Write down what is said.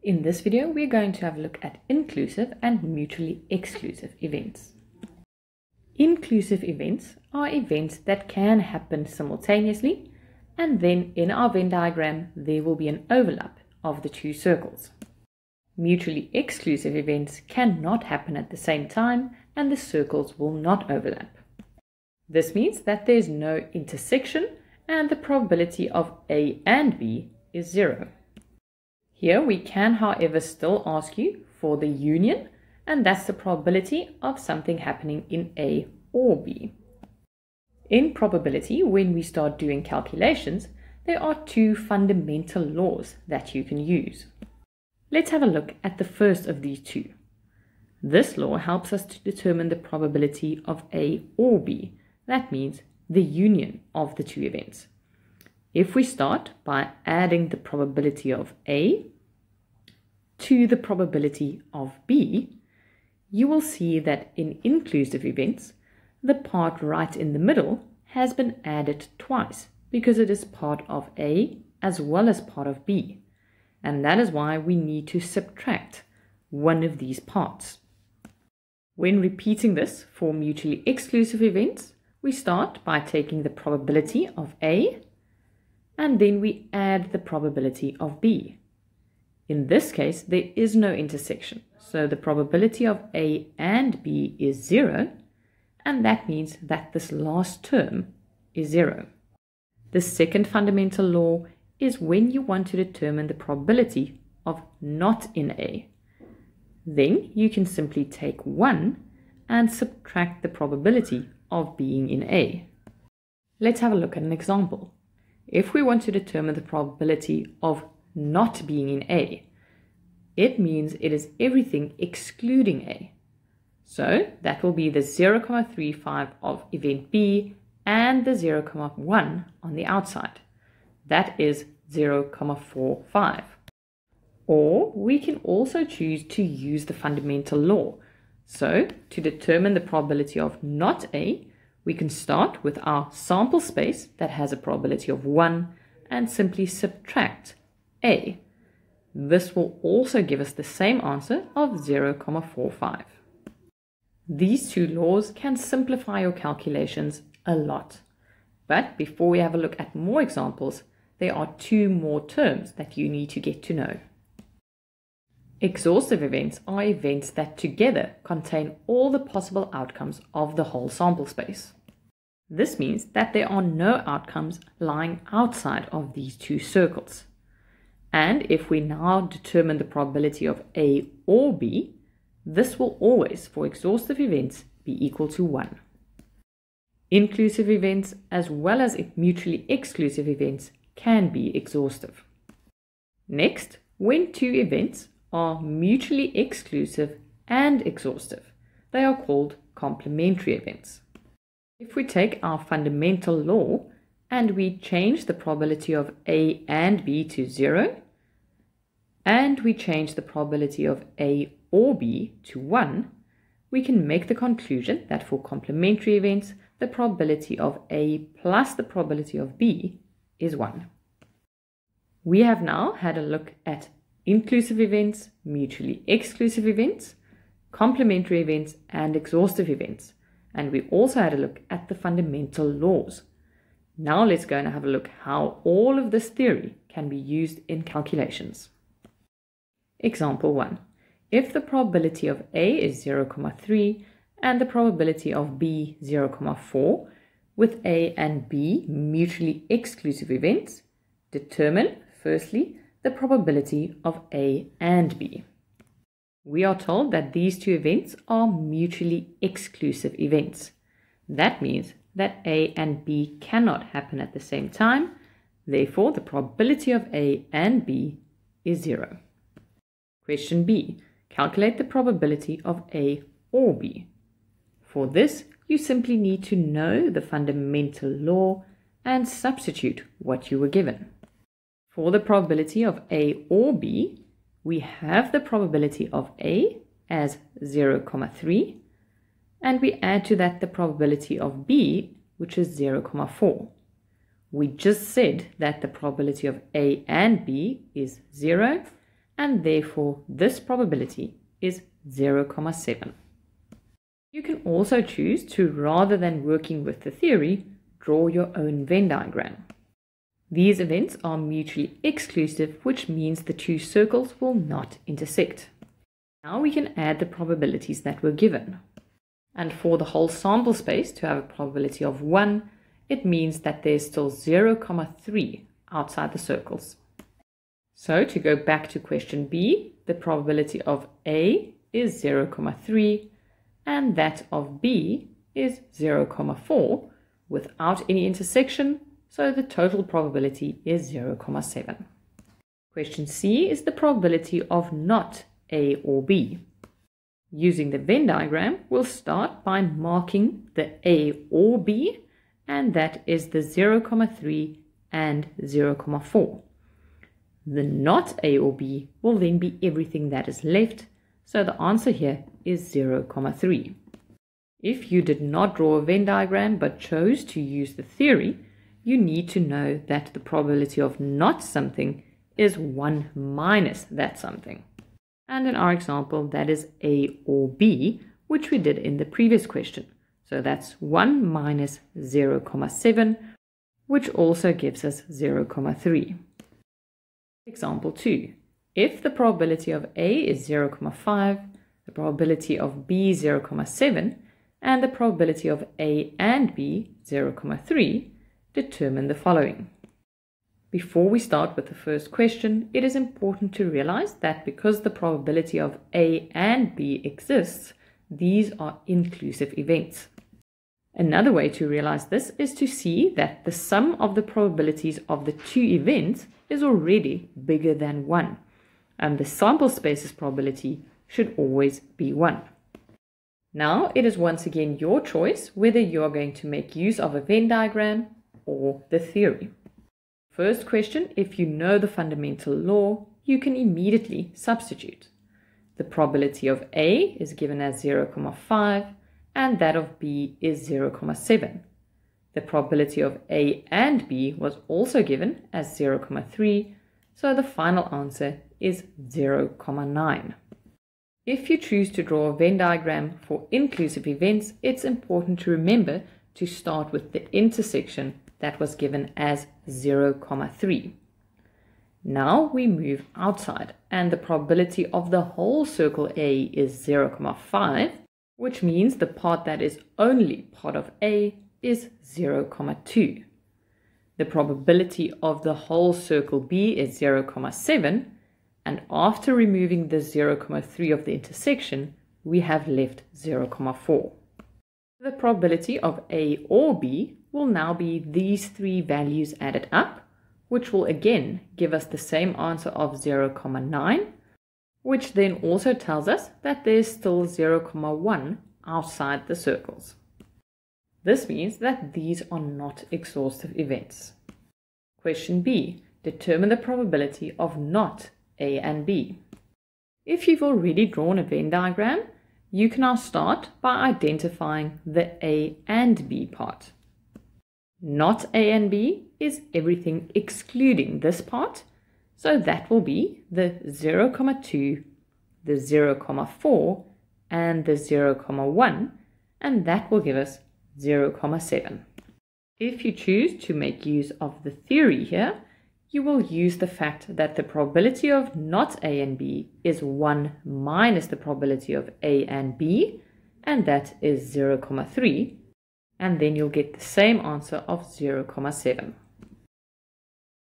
In this video, we're going to have a look at inclusive and mutually exclusive events. Inclusive events are events that can happen simultaneously, and then in our Venn diagram, there will be an overlap of the two circles. Mutually exclusive events cannot happen at the same time, and the circles will not overlap. This means that there's no intersection, and the probability of A and B is 0. Here we can, however, still ask you for the union, and that's the probability of something happening in A or B. In probability, when we start doing calculations, there are two fundamental laws that you can use. Let's have a look at the first of these two. This law helps us to determine the probability of A or B. That means the union of the two events. If we start by adding the probability of A to the probability of B, you will see that in inclusive events, the part right in the middle has been added twice because it is part of A as well as part of B. And that is why we need to subtract one of these parts. When repeating this for mutually exclusive events, we start by taking the probability of A, and then we add the probability of B. In this case, there is no intersection, so the probability of A and B is 0, and that means that this last term is 0. The second fundamental law is when you want to determine the probability of not in A. Then you can simply take 1 and subtract the probability of being in A. Let's have a look at an example. If we want to determine the probability of not being in A, it means it is everything excluding A. So that will be the 0,35 of event B and the 0,1 on the outside. That is 0,45. Or we can also choose to use the fundamental law. So to determine the probability of not A, we can start with our sample space that has a probability of 1 and simply subtract A. This will also give us the same answer of 0,45. These two laws can simplify your calculations a lot. But before we have a look at more examples, there are two more terms that you need to get to know. Exhaustive events are events that together contain all the possible outcomes of the whole sample space. This means that there are no outcomes lying outside of these two circles. And if we now determine the probability of A or B, this will always, for exhaustive events, be equal to 1. Inclusive events as well as mutually exclusive events can be exhaustive. Next, when two events are mutually exclusive and exhaustive, they are called complementary events. If we take our fundamental law and we change the probability of A and B to 0, and we change the probability of A or B to 1, we can make the conclusion that for complementary events, the probability of A plus the probability of B is 1. We have now had a look at inclusive events, mutually exclusive events, complementary events, and exhaustive events. And we also had a look at the fundamental laws. Now let's go and have a look how all of this theory can be used in calculations. Example 1. If the probability of A is 0,3 and the probability of B 0,4, with A and B mutually exclusive events, determine, firstly, the probability of A and B. We are told that these two events are mutually exclusive events. That means that A and B cannot happen at the same time. Therefore, the probability of A and B is 0. Question B. Calculate the probability of A or B. For this, you simply need to know the fundamental law and substitute what you were given. For the probability of A or B, we have the probability of A as 0,3, and we add to that the probability of B, which is 0,4. We just said that the probability of A and B is 0, and therefore this probability is 0,7. You can also choose to, rather than working with the theory, draw your own Venn diagram. These events are mutually exclusive, which means the two circles will not intersect. Now we can add the probabilities that were given. And for the whole sample space to have a probability of 1, it means that there's still 0,3 outside the circles. So to go back to question B, the probability of A is 0,3 and that of B is 0,4 without any intersection, so the total probability is 0,7. Question C is the probability of not A or B. Using the Venn diagram, we'll start by marking the A or B, and that is the 0,3 and 0,4. The not A or B will then be everything that is left, so the answer here is 0,3. If you did not draw a Venn diagram but chose to use the theory, you need to know that the probability of not something is 1 minus that something. And in our example, that is A or B, which we did in the previous question. So that's 1 minus 0,7, which also gives us 0,3. Example 2. If the probability of A is 0,5, the probability of B 0,7, and the probability of A and B 0,3, determine the following. Before we start with the first question, it is important to realize that because the probability of A and B exists, these are inclusive events. Another way to realize this is to see that the sum of the probabilities of the two events is already bigger than 1, and the sample space's probability should always be 1. Now it is once again your choice whether you are going to make use of a Venn diagram or the theory. First question, if you know the fundamental law, you can immediately substitute. The probability of A is given as 0,5 and that of B is 0,7. The probability of A and B was also given as 0,3, so the final answer is 0,9. If you choose to draw a Venn diagram for inclusive events, it's important to remember to start with the intersection that was given as 0,3. Now we move outside, and the probability of the whole circle A is 0,5, which means the part that is only part of A is 0,2. The probability of the whole circle B is 0,7, and after removing the 0,3 of the intersection, we have left 0,4. The probability of A or B will now be these three values added up, which will again give us the same answer of 0,9, which then also tells us that there's still 0,1 outside the circles. This means that these are not exhaustive events. Question B. Determine the probability of not A and B. If you've already drawn a Venn diagram, you can now start by identifying the A and B part. Not A and B is everything excluding this part, so that will be the 0,2, the 0,4, and the 0,1, and that will give us 0,7. If you choose to make use of the theory here, you will use the fact that the probability of not A and B is 1 minus the probability of A and B, and that is 0,3, and then you'll get the same answer of 0,7.